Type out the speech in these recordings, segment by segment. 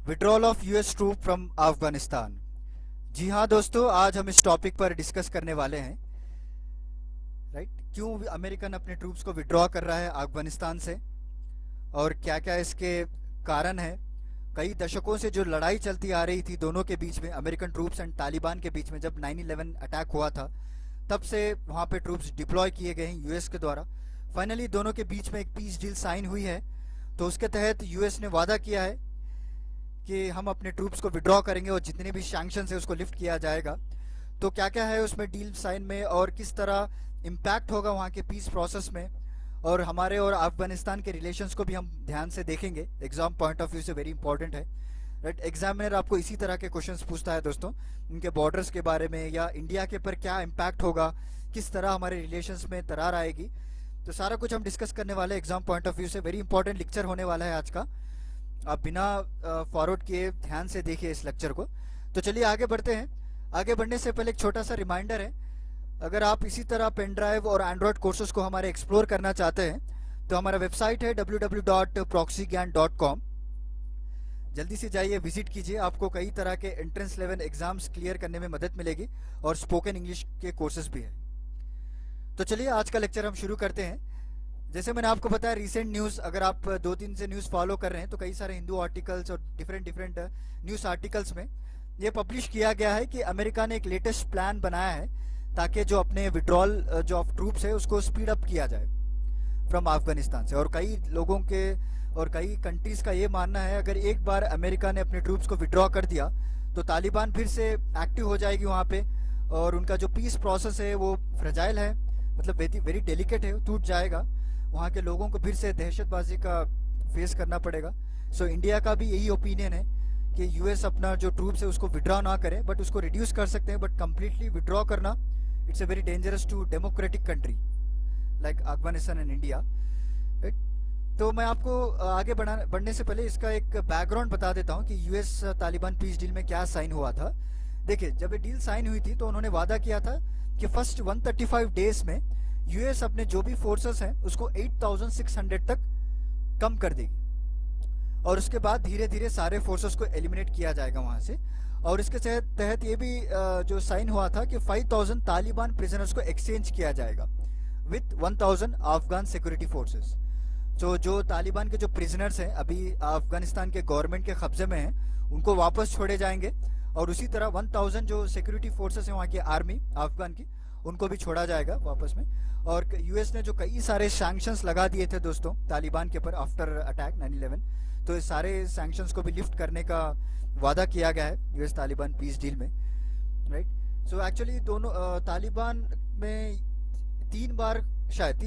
Withdrawal of US troop from Afghanistan. जी हाँ दोस्तों, आज हम इस टॉपिक पर डिस्कस करने वाले हैं। राइट, क्यों अमेरिकन अपने ट्रूप्स को विड्रॉ कर रहा है अफगानिस्तान से और क्या क्या इसके कारण है। कई दशकों से जो लड़ाई चलती आ रही थी दोनों के बीच में, अमेरिकन ट्रूप्स एंड तालिबान के बीच में, जब 9/11 अटैक हुआ था तब से वहाँ पे ट्रूप्स डिप्लॉय किए गए हैं यूएस के द्वारा। फाइनली दोनों के बीच में एक पीस डील साइन हुई है। तो उसके तहत यूएस ने वादा किया है कि हम अपने ट्रूप्स को विड्रॉ करेंगे और जितने भी सैंक्शंस है उसको लिफ्ट किया जाएगा। तो क्या क्या है उसमें डील साइन में और किस तरह इम्पैक्ट होगा वहाँ के पीस प्रोसेस में, और हमारे और अफगानिस्तान के रिलेशंस को भी हम ध्यान से देखेंगे। एग्जाम पॉइंट ऑफ व्यू से वेरी इंपॉर्टेंट है। राइट, एग्जामिनर आपको इसी तरह के क्वेश्चंस पूछता है दोस्तों, इनके बॉर्डर्स के बारे में या इंडिया के पर क्या इम्पैक्ट होगा, किस तरह हमारे रिलेशंस में दरार आएगी। तो सारा कुछ हम डिस्कस करने वाले हैं एग्जाम पॉइंट ऑफ व्यू से। वेरी इंपॉर्टेंट लेक्चर होने वाला है आज का। आप बिना फॉरवर्ड किए ध्यान से देखिए इस लेक्चर को। तो चलिए आगे बढ़ते हैं। आगे बढ़ने से पहले एक छोटा सा रिमाइंडर है, अगर आप इसी तरह पेन ड्राइव और एंड्रॉयड कोर्सेज को हमारे एक्सप्लोर करना चाहते हैं तो हमारा वेबसाइट है www.proxygyan.com। जल्दी से जाइए, विजिट कीजिए, आपको कई तरह के एंट्रेंस लेवल एग्जाम्स क्लियर करने में मदद मिलेगी और स्पोकन इंग्लिश के कोर्सेज भी है। तो चलिए आज का लेक्चर हम शुरू करते हैं। जैसे मैंने आपको बताया, रिसेंट न्यूज़, अगर आप 2 दिन से न्यूज़ फॉलो कर रहे हैं तो कई सारे हिंदू आर्टिकल्स और डिफरेंट न्यूज़ आर्टिकल्स में ये पब्लिश किया गया है कि अमेरिका ने एक लेटेस्ट प्लान बनाया है ताकि जो अपने विड्रॉल जो ऑफ ट्रूप्स है उसको स्पीड अप किया जाए फ्रॉम अफगानिस्तान से। और कई लोगों के और कई कंट्रीज़ का ये मानना है, अगर एक बार अमेरिका ने अपने ट्रूप्स को विड्रॉ कर दिया तो तालिबान फिर से एक्टिव हो जाएगी वहाँ पे, और उनका जो पीस प्रोसेस है वो फ्रेजाइल है, मतलब वेरी डेलिकेट है, टूट जाएगा। वहाँ के लोगों को फिर से दहशतबाजी का फेस करना पड़ेगा। सो इंडिया का भी यही ओपिनियन है कि यूएस अपना जो ट्रूप्स है उसको विड्रॉ ना करे, बट उसको रिड्यूस कर सकते हैं, बट कम्प्लीटली विड्रॉ करना it's a very dangerous to democratic country like Afghanistan and India. तो मैं आपको आगे बढ़ने से पहले इसका एक बैकग्राउंड बता देता हूँ कि यूएस तालिबान पीस डील में क्या साइन हुआ था। देखिए, जब ये डील साइन हुई थी तो उन्होंने वादा किया था कि फर्स्ट 135 डेज में यूएस अपने जो भी फोर्सेस हैं उसको 8600 तक कम कर देगी, और उसके बाद धीरे धीरे सारे फोर्सेस को एलिमिनेट किया जाएगा वहां से। और इसके तहत ये भी जो साइन हुआ था कि 5000 तालिबान प्रिजनर्स को एक्सचेंज किया जाएगा विथ 1000 अफगान सिक्योरिटी फोर्सेस। तो जो तालिबान के जो प्रिजनर्स हैं अभी अफगानिस्तान के गवर्नमेंट के कब्जे में हैं उनको वापस छोड़े जाएंगे, और उसी तरह 1000 जो सिक्योरिटी फोर्सेस हैं वहाँ की आर्मी अफगान की, उनको भी छोड़ा जाएगा वापस में। और यूएस ने जो कई सारे सैंक्शंस लगा दिए थे दोस्तों तालिबान के ऊपर आफ्टर अटैक 9/11, तो इस सारे सैंक्शंस को भी लिफ्ट करने का वादा किया गया है यूएस तालिबान पीस डील में। राइट, सो एक्चुअली दोनों तालिबान में 3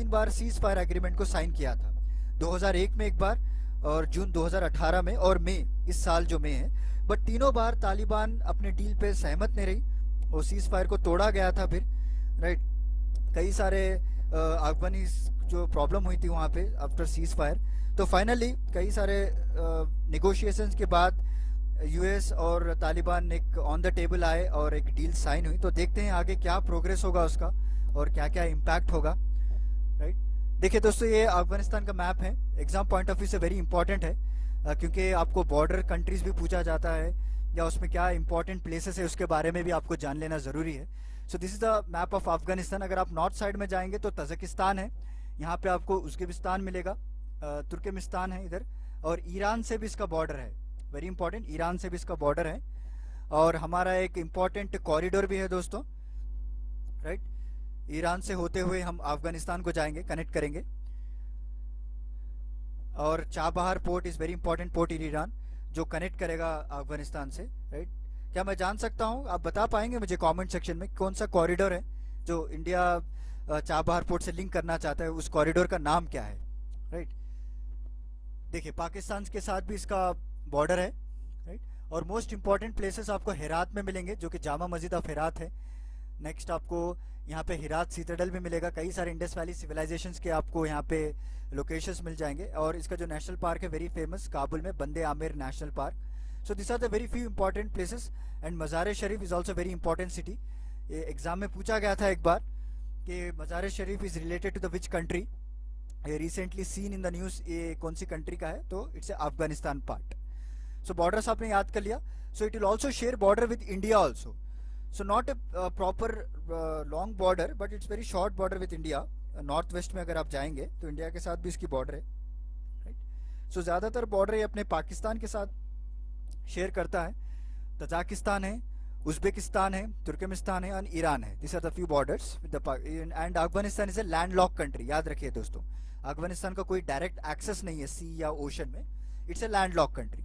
बार सीज फायर एग्रीमेंट को साइन किया था। 2001 में एक बार, और जून 2018 में, और मई इस साल जो मई है। बट तीनों बार तालिबान अपने डील पे सहमत नहीं रही और सीज फायर को तोड़ा गया था फिर। राइट, कई सारे अफगानी जो प्रॉब्लम हुई थी वहाँ पे आफ्टर सीज फायर। तो फाइनली कई सारे नेगोशिएशंस के बाद यूएस और तालिबान एक ऑन द टेबल आए और एक डील साइन हुई। तो देखते हैं आगे क्या प्रोग्रेस होगा उसका और क्या क्या इम्पैक्ट होगा। राइट, देखिए दोस्तों, ये अफगानिस्तान का मैप है। एग्जाम पॉइंट ऑफ व्यू से वेरी इंपॉर्टेंट है क्योंकि आपको बॉर्डर कंट्रीज भी पूछा जाता है या उसमें क्या इंपॉर्टेंट प्लेसेस है उसके बारे में भी आपको जान लेना ज़रूरी है। So this is the map of Afghanistan. अगर आप नॉर्थ साइड में जाएंगे तो तजाकिस्तान है, यहाँ पे आपको उज़्बेकिस्तान मिलेगा, तुर्कमेनिस्तान है इधर, और ईरान से भी इसका बॉर्डर है। वेरी इंपॉर्टेंट, ईरान से भी इसका बॉर्डर है। और हमारा एक इम्पॉर्टेंट कॉरिडोर भी है दोस्तों। राइट, ईरान से होते हुए हम अफगानिस्तान को जाएंगे, कनेक्ट करेंगे। और Chabahar port is very important port in Iran जो कनेक्ट करेगा अफगानिस्तान से। राइट, क्या मैं जान सकता हूँ, आप बता पाएंगे मुझे कमेंट सेक्शन में कौन सा कॉरिडोर है जो इंडिया चाबहार पोर्ट से लिंक करना चाहता है, उस कॉरिडोर का नाम क्या है। राइट, देखिए पाकिस्तान के साथ भी इसका बॉर्डर है। राइट, और मोस्ट इंपॉर्टेंट प्लेसेस आपको हेरात में मिलेंगे जो कि जामा मस्जिद ऑफ हेरात है। नेक्स्ट आपको यहाँ पे हिरात सीताडल भी मिलेगा। कई सारे इंडस वैली सिविलाइजेशंस के आपको यहाँ पे लोकेशंस मिल जाएंगे। और इसका जो नेशनल पार्क है वेरी फेमस, काबुल में Bande Amir national park. So this are the very few important places. And Mazar Sharif is also very important city. ये एग्जाम में पूछा गया था एक बार कि Mazar Sharif is related to the which country. ये recently seen in the news, ये कौन सी कंट्री का है, तो it's Afghanistan part. So borders आपने याद कर लिया. सो it will also share border with India also. So not a proper long border, but it's very short border with India. North west में अगर आप जाएंगे तो इंडिया के साथ भी इसकी बॉर्डर है, राइट. सो ज़्यादातर बॉर्डर ये अपने पाकिस्तान के साथ शेयर करता है. तजाकिस्तान है, उज्बेकिस्तान है, तुर्कमेनिस्तान है और ईरान है. This are the few borders with the. And Afghanistan is a land lock country. याद रखिए दोस्तों, अफगानिस्तान का कोई डायरेक्ट एक्सेस नहीं है सी या ओशन में. It's a land lock country,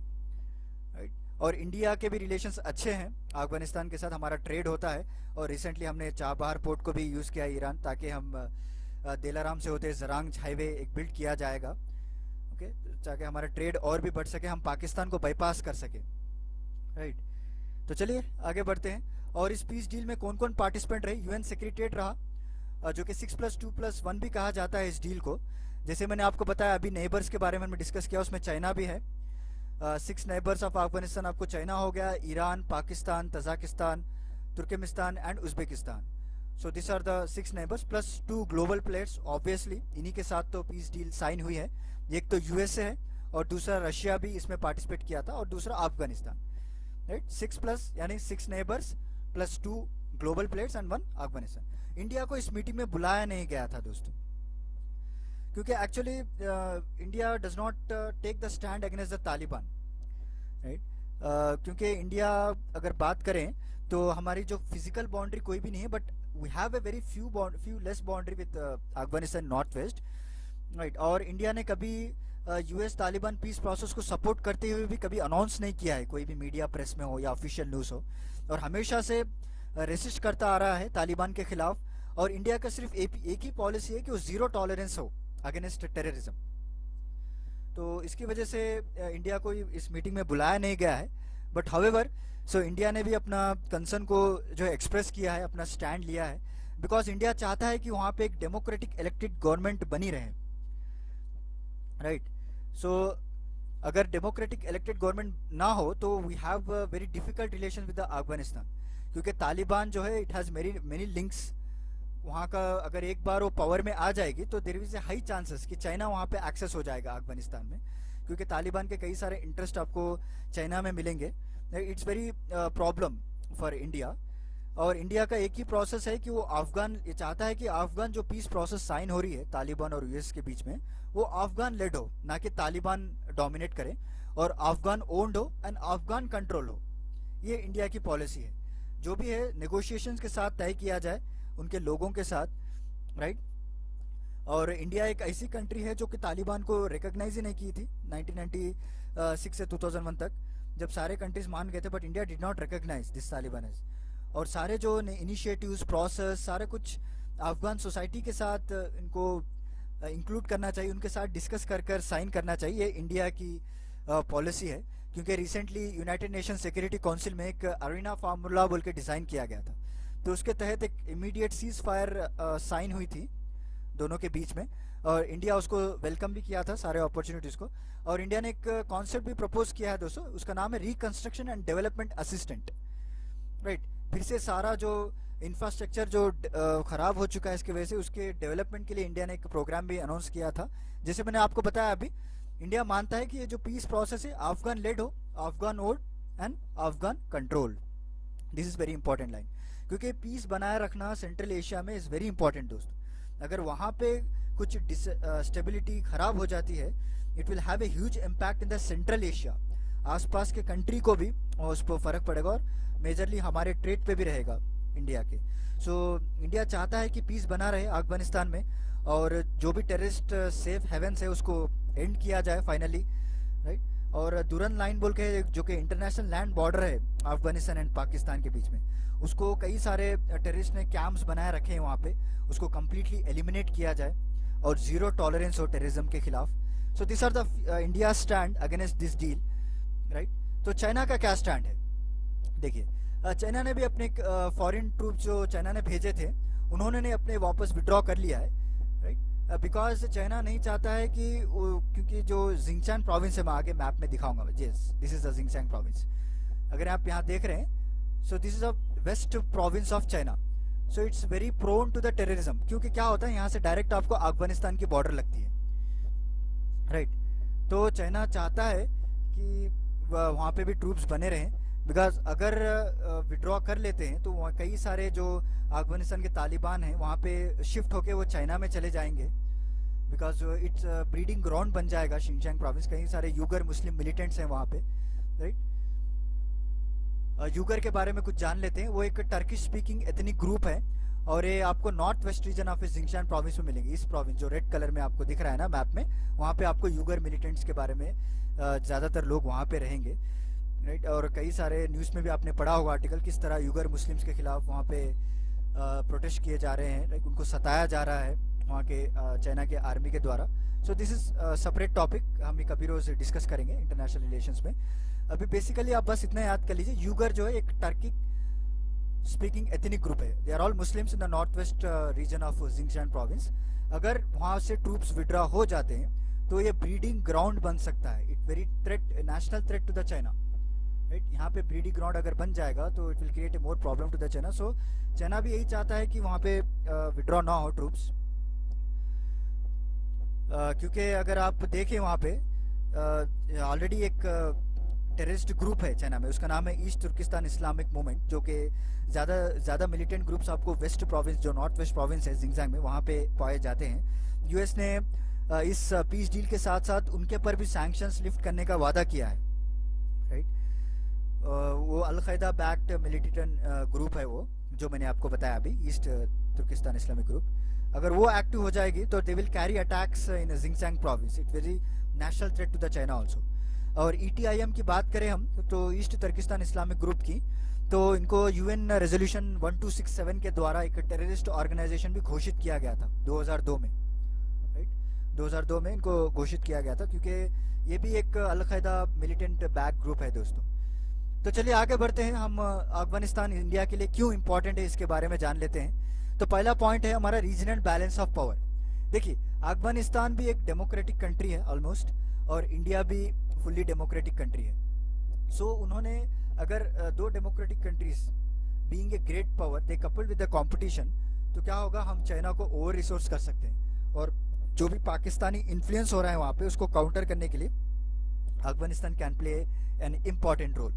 right. और इंडिया के भी रिलेशंस अच्छे हैं अफगानिस्तान के साथ. हमारा ट्रेड होता है और रिसेंटली हमने चाबहार पोर्ट को भी यूज़ किया है ईरान, ताकि हम दिलाराम से होते जरांग हाईवे एक बिल्ड किया जाएगा, ओके, ताकि हमारा ट्रेड और भी बढ़ सके, हम पाकिस्तान को बाईपास कर सके, राइट. तो चलिए आगे बढ़ते हैं. और इस पीस डील में कौन कौन पार्टिसिपेंट रहे? यूएन सेक्रेटरीट रहा, जो कि 6+2+1 भी कहा जाता है इस डील को. जैसे मैंने आपको बताया अभी नेबर्स के बारे में हमने डिस्कस किया, उसमें चाइना भी है. 6 नेबर्स ऑफ अफगानिस्तान आपको चाइना हो गया, Iran, Pakistan, Tajikistan, Turkmenistan and Uzbekistan. So this are the 6 neighbours plus 2 global players. Obviously इन्हीं के साथ तो पीस डील साइन हुई है. एक तो यूएसए है और दूसरा रशिया भी इसमें पार्टिसिपेट किया था, और दूसरा अफगानिस्तान, राइट. 6 प्लस यानी 6 neighbours plus 2 global players and 1 Afghanistan. India को इस मीटिंग में बुलाया नहीं गया था दोस्तों, क्योंकि actually India does not take the stand against the Taliban, right. क्योंकि इंडिया अगर बात करें तो हमारी जो फिजिकल बाउंड्री कोई भी नहीं है, but we have a very few less boundary with Afghanistan north west, right. और इंडिया ने कभी यूएस तालिबान पीस प्रोसेस को सपोर्ट करते हुए भी कभी अनाउंस नहीं किया है, कोई भी मीडिया प्रेस में हो या ऑफिशियल न्यूज़ हो, और हमेशा से रेसिस्ट करता आ रहा है तालिबान के खिलाफ. और इंडिया का सिर्फ एक ही पॉलिसी है कि वो जीरो टॉलरेंस हो अगेंस्ट टेररिज्म. तो इसकी वजह से इंडिया को इस मीटिंग में बुलाया नहीं गया है. बट हाउएवर, सो इंडिया ने भी अपना कंसर्न को जो एक्सप्रेस किया है, अपना स्टैंड लिया है, बिकॉज इंडिया चाहता है कि वहाँ पे एक डेमोक्रेटिक इलेक्टेड गवर्नमेंट बनी रहे, राइट. सो अगर डेमोक्रेटिक इलेक्टेड गवर्नमेंट ना हो तो we have very difficult relation with Afghanistan, क्योंकि तालिबान जो है इट हैज़ मेनी लिंक्स. वहाँ का अगर एक बार वो पावर में आ जाएगी तो there is a high chances कि चाइना वहाँ पे एक्सेस हो जाएगा अफगानिस्तान में, क्योंकि तालिबान के कई सारे इंटरेस्ट आपको चाइना में मिलेंगे. It's very problem for India. और इंडिया का एक ही प्रोसेस है कि वो ये चाहता है कि अफगान जो पीस प्रोसेस साइन हो रही है तालिबान और यूएस के बीच में, वो अफगान लेड हो, ना कि तालिबान डोमिनेट करे, और अफगान ओन्ड हो एंड अफगान कंट्रोल हो. ये इंडिया की पॉलिसी है. जो भी है नेगोशिएशंस के साथ तय किया जाए उनके लोगों के साथ, राइट. और इंडिया एक ऐसी कंट्री है जो कि तालिबान को रिकॉग्नाइज ही नहीं की थी 1996 से 2001 तक, जब सारे कंट्रीज मान गए थे, but India did not recognise this Taliban. और सारे जो इनिशिएटिव्स, प्रोसेस, सारे कुछ अफगान सोसाइटी के साथ इनको इंक्लूड करना चाहिए, उनके साथ डिस्कस कर साइन करना चाहिए. ये इंडिया की पॉलिसी है, क्योंकि recently United nation security council में एक अरीना फार्मूला बोल के डिज़ाइन किया गया था, तो उसके तहत एक इमीडिएट सीज फायर साइन हुई थी दोनों के बीच में, और इंडिया उसको वेलकम भी किया था सारे अपॉर्चुनिटीज़ को. और इंडिया ने एक कॉन्सेप्ट भी प्रपोज किया है दोस्तों, उसका नाम है reconstruction and development assistant, right. फिर से सारा जो इंफ्रास्ट्रक्चर जो ख़राब हो चुका है इसकी वजह से, उसके डेवलपमेंट के लिए इंडिया ने एक प्रोग्राम भी अनाउंस किया था. जैसे मैंने आपको बताया अभी, इंडिया मानता है कि ये जो पीस प्रोसेस है अफगान लेड हो, Afghan old and Afghan control. This is very important line, क्योंकि पीस बनाए रखना सेंट्रल एशिया में इज़ वेरी इंपॉर्टेंट दोस्त. अगर वहाँ पे कुछ स्टेबिलिटी ख़राब हो जाती है, it will have a huge impact in the central Asia. आसपास के कंट्री को भी उस पर फ़र्क पड़ेगा, और मेजरली हमारे ट्रेड पे भी रहेगा इंडिया के. सो इंडिया चाहता है कि पीस बना रहे अफगानिस्तान में, और जो भी टेररिस्ट सेफ हेवन्स है उसको एंड किया जाए फाइनली, राइट. और दुरन लाइन बोल के जो कि इंटरनेशनल लैंड बॉर्डर है अफगानिस्तान एंड पाकिस्तान के बीच में, उसको कई सारे टेररिस्ट ने कैंप्स बनाए रखे हैं वहाँ पे, उसको कम्प्लीटली एलिमिनेट किया जाए और जीरो टॉलरेंस हो टेररिज्म के खिलाफ. So this are the India stand against this deal, right. तो चाइना का क्या स्टैंड है? देखिए, चाइना ने भी अपने फॉरेन ट्रूप जो चाइना ने भेजे थे, उन्होंने अपने वापस विड्रॉ कर लिया है, राइट. बिकॉज चाइना नहीं चाहता है कि क्योंकि जो जिंगचान प्रोविंस है, मैं आगे मैप में दिखाऊंगा, this is the Xinjiang province. अगर आप यहाँ देख रहे हैं, so this is a west province of China. So it's very prone to the terrorism, क्योंकि क्या होता है यहाँ से डायरेक्ट आपको अफगानिस्तान की बॉर्डर लगती है, राइट. तो चाइना चाहता है कि वहाँ पे भी ट्रूप्स बने रहें, बिकॉज अगर विड्रॉ कर लेते हैं तो वहाँ कई सारे जो अफगानिस्तान के तालिबान हैं वहाँ पे शिफ्ट होके वो चाइना में चले जाएंगे, बिकॉज इट्स ब्रीडिंग ग्राउंड बन जाएगा शिनजियांग प्रोविंस। कई सारे यूगर मुस्लिम मिलिटेंट्स हैं वहाँ पे, राइट। यूगर के बारे में कुछ जान लेते हैं। वो एक टर्किश स्पीकिंग एथनिक ग्रुप है और ये आपको north west region of Xinjiang province में मिलेंगे। इस प्रोविंस जो रेड कलर में आपको दिख रहा है ना मैप में, वहाँ पे आपको यूगर मिलिटेंट्स के बारे में ज़्यादातर लोग वहाँ पे रहेंगे, राइट। और कई सारे न्यूज़ में भी आपने पढ़ा होगा आर्टिकल, किस तरह यूगर मुस्लिम्स के खिलाफ वहाँ पे प्रोटेस्ट किए जा रहे हैं, लाइक उनको सताया जा रहा है वहाँ के चाइना के आर्मी के द्वारा। सो दिस इज सेपरेट टॉपिक, हम कभी रोज डिस्कस करेंगे इंटरनेशनल रिलेशंस में। अभी बेसिकली आप बस इतना याद कर लीजिए, यूगर जो है एक टर्की स्पीकिंग एथनिक ग्रुप है। They are all Muslims in the north west region of Xinjiang province. अगर वहाँ से ट्रूप्स विड्रॉ हो जाते हैं तो ये ब्रीडिंग ग्राउंड बन सकता है। It very threat, national threat to the China, right. यहाँ पे ब्रीडिंग ग्राउंड अगर बन जाएगा तो it will create a more problem to the China. So China भी यही चाहता है कि वहाँ पे विड्रॉ ना हो ट्रूप्स, क्योंकि अगर आप देखें वहाँ पे ऑलरेडी एक टेररिस्ट ग्रुप है चाइना में, उसका नाम है ईस्ट तुर्किस्तान इस्लामिक मूवमेंट, जो कि ज़्यादा मिलिटेंट ग्रुप्स आपको वेस्ट प्रोविंस, जो नॉर्थ वेस्ट प्रोविंस है जिंगजांग में, वहाँ पे पाए जाते हैं। यूएस ने इस पीस डील के साथ साथ उनके पर भी सैंक्शंस लिफ्ट करने का वादा किया है, राइट। वो अल-कायदा बैक्ड मिलिटेंट ग्रुप है वो, जो मैंने आपको बताया अभी, ईस्ट तुर्किस्तान इस्लामिक ग्रुप। अगर वो एक्टिव हो जाएगी तो they will carry attacks in Xinjiang province. It very national threat to the China also. और ETIM की बात करें हम तो ईस्ट तुर्किस्तान इस्लामिक ग्रुप की, तो इनको UN रेजोल्यूशन 1267 के द्वारा एक टेररिस्ट ऑर्गेनाइजेशन भी घोषित किया गया था 2002 में, राइट। 2002 में इनको घोषित किया गया था, क्योंकि ये भी एक अल-कायदा मिलिटेंट बैक ग्रुप है दोस्तों। तो चलिए आगे बढ़ते हैं, हम अफगानिस्तान इंडिया के लिए क्यों इंपॉर्टेंट है इसके बारे में जान लेते हैं। तो पहला पॉइंट है हमारा रीजनल बैलेंस ऑफ पावर। देखिए, अफगानिस्तान भी एक डेमोक्रेटिक कंट्री है ऑलमोस्ट, और इंडिया भी फुल्ली डेमोक्रेटिक कंट्री है। सो उन्होंने अगर दो democratic countries being a great power they coupled with the competition, तो क्या होगा, हम चाइना को ओवर रिसोर्स कर सकते हैं, और जो भी पाकिस्तानी इन्फ्लुएंस हो रहा है वहाँ पे उसको काउंटर करने के लिए Afghanistan can play an important role.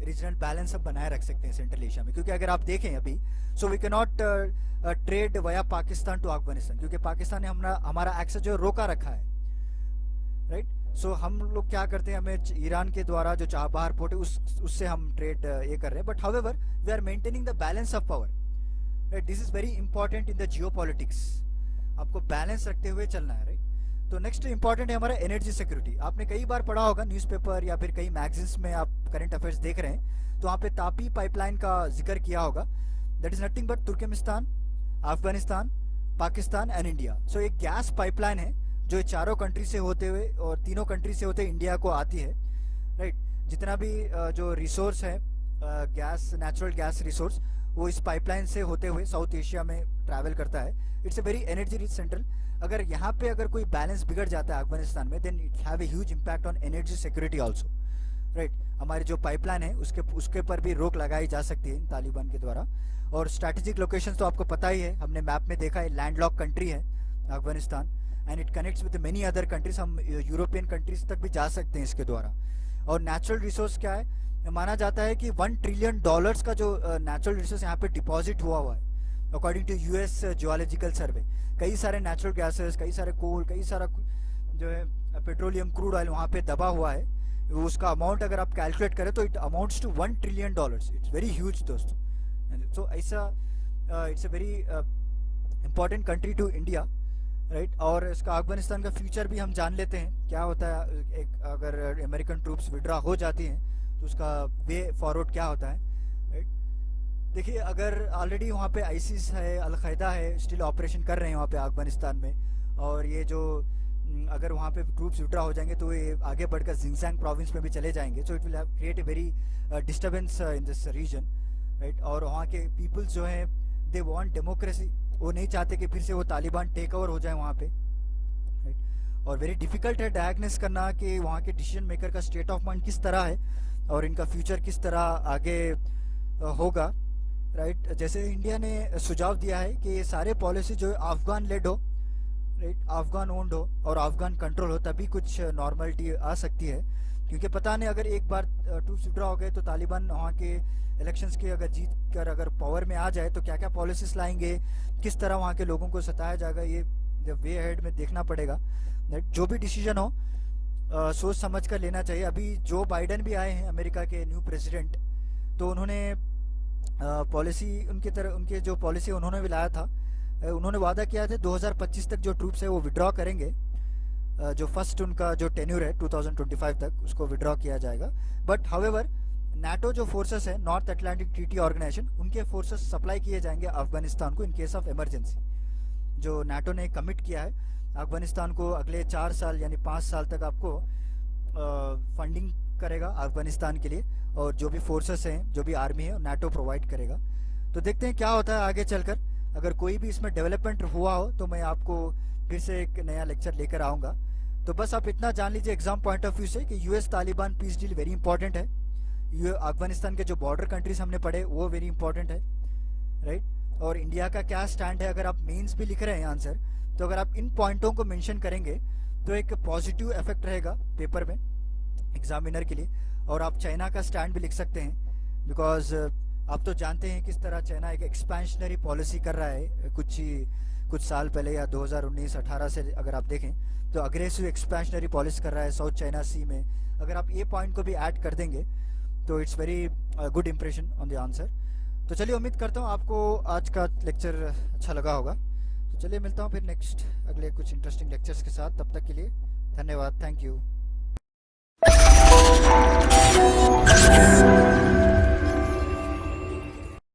Regional balance हम बनाए रख सकते हैं सेंट्रल एशिया में, क्योंकि अगर आप देखें अभी, so we can not trade via Pakistan to Afghanistan, क्योंकि पाकिस्तान ने हमारा एक्सेस जो रोका रखा है, राइट। सो हम लोग क्या करते हैं, हमें ईरान के द्वारा जो चाबहार पोर्ट है उससे हम ट्रेड ये कर रहे हैं, but however we are maintaining the balance of power, right. This is very important in the geopolitics, आपको बैलेंस रखते हुए चलना है, राइट। तो नेक्स्ट इंपॉर्टेंट है हमारा एनर्जी सिक्योरिटी। आपने कई बार पढ़ा होगा न्यूज़पेपर या फिर कई मैगजीन्स में, आप करंट अफेयर्स देख रहे हैं तो वहाँ पे तापी पाइपलाइन का जिक्र किया होगा। That is nothing but Turkmenistan, Afghanistan, Pakistan and India. So एक गैस पाइपलाइन है जो चारों कंट्री से होते हुए और तीनों कंट्री से होते इंडिया को आती है, राइट। जितना भी जो रिसोर्स है गैस, नेचुरल गैस रिसोर्स, वो इस पाइपलाइन से होते हुए साउथ एशिया में ट्रैवल करता है। It's a very energy rich central. अगर यहाँ पे अगर कोई बैलेंस बिगड़ जाता है अफगानिस्तान में, then it have a huge impact on energy security also, right. हमारी जो पाइपलाइन है उसके पर भी रोक लगाई जा सकती है तालिबान के द्वारा। और स्ट्रैटेजिक लोकेशन तो आपको पता ही है, हमने मैप में देखा है, लैंडलॉक कंट्री है Afghanistan, and it connects with many other countries. हम यूरोपियन कंट्रीज तक भी जा सकते हैं इसके द्वारा। और नेचुरल रिसोर्स क्या है, माना जाता है कि $1 ट्रिलियन का जो नेचुरल रिसोर्स यहाँ पे डिपॉजिट हुआ है अकॉर्डिंग टू US जियोलॉजिकल सर्वे। कई सारे नेचुरल गैसेस, कई सारे कोल, कई सारा जो है पेट्रोलियम, क्रूड ऑयल वहाँ पे दबा हुआ है। उसका अमाउंट अगर आप कैलकुलेट करें तो it amounts to $1 trillion. It's very huge दोस्तों। सो ऐसा it's a very important country to India, right. और इसका अफगानिस्तान का फ्यूचर भी हम जान लेते हैं क्या होता है। एक अगर अमेरिकन ट्रूप्स विड्रॉ हो जाती हैं तो उसका वे फॉरवर्ड क्या होता है, राइट। देखिए, अगर ऑलरेडी वहाँ पे आईसिस है, अल-कायदा है, स्टिल ऑपरेशन कर रहे हैं वहाँ पे अफगानिस्तान में, और ये जो अगर वहाँ पे ट्रूप्स विड्रॉ हो जाएंगे तो ये आगे बढ़कर जिंगजांग प्रोविंस में भी चले जाएंगे। So it will create a very disturbance in this region, right. और वहाँ के पीपल्स जो हैं, दे वांट डेमोक्रेसी, वो नहीं चाहते कि फिर से वो तालिबान टेक ओवर हो जाए वहाँ पे, राइट। और वेरी डिफिकल्ट है डायग्नोस करना कि वहाँ के डिसीजन मेकर का स्टेट ऑफ माइंड किस तरह है और इनका फ्यूचर किस तरह आगे होगा, राइट। जैसे इंडिया ने सुझाव दिया है कि ये सारे पॉलिसी जो अफगान लेड हो, राइट, अफगान ओन्ड हो और अफगान कंट्रोल हो, तभी कुछ नॉर्मलिटी आ सकती है। क्योंकि पता नहीं अगर एक बार ट्रूप्स विड्रॉ हो गए तो तालिबान वहाँ के इलेक्शंस के अगर जीत कर अगर पावर में आ जाए तो क्या क्या पॉलिसीज लाएंगे, किस तरह वहाँ के लोगों को सताया जाएगा, ये वे हेड में देखना पड़ेगा। जो भी डिसीजन हो सोच समझ कर लेना चाहिए। अभी जो बाइडन भी आए हैं अमेरिका के न्यू प्रेसिडेंट, तो उन्होंने पॉलिसी उनके जो पॉलिसी उन्होंने भी लाया था, उन्होंने वादा किया था 2025 तक जो ट्रूप्स है वो विड्रॉ करेंगे। जो फर्स्ट उनका जो टेन्यूर है 2025 तक उसको विड्रॉ किया जाएगा। बट हाउएवर नाटो जो फोर्सेस है, नॉर्थ अटलांटिक ट्रीटी ऑर्गेनाइजेशन, उनके फोर्सेस सप्लाई किए जाएंगे अफगानिस्तान को इन केस ऑफ इमरजेंसी। जो नाटो ने कमिट किया है अफगानिस्तान को अगले 4 साल यानी 5 साल तक आपको फंडिंग करेगा अफगानिस्तान के लिए, और जो भी फोर्सेस हैं, जो भी आर्मी है, नाटो प्रोवाइड करेगा। तो देखते हैं क्या होता है आगे चलकर। अगर कोई भी इसमें डेवलपमेंट हुआ हो तो मैं आपको फिर से एक नया लेक्चर लेकर आऊँगा। तो बस आप इतना जान लीजिए एग्जाम पॉइंट ऑफ व्यू से कि US Taliban peace deal very important है। अफगानिस्तान के जो बॉर्डर कंट्रीज हमने पढ़े वो वेरी इंपॉर्टेंट है, राइट। और इंडिया का क्या स्टैंड है, अगर आप मेंस भी लिख रहे हैं आंसर, तो अगर आप इन पॉइंटों को मेंशन करेंगे तो एक पॉजिटिव इफेक्ट रहेगा पेपर में एग्जामिनर के लिए। और आप चाइना का स्टैंड भी लिख सकते हैं, बिकॉज आप तो जानते हैं किस तरह चाइना एक एक्सपेंशनरी पॉलिसी कर रहा है कुछ साल पहले, या 2019-18 से अगर आप देखें तो अग्रेसिव एक्सपेंशनरी पॉलिसी कर रहा है साउथ चाइना सी में। अगर आप ये पॉइंट को भी ऐड कर देंगे तो it's very good impression on the answer. तो चलिए, उम्मीद करता हूँ आपको आज का लेक्चर अच्छा लगा होगा। तो चलिए मिलता हूँ फिर नेक्स्ट अगले कुछ इंटरेस्टिंग लेक्चर्स के साथ। तब तक के लिए धन्यवाद, थैंक यू।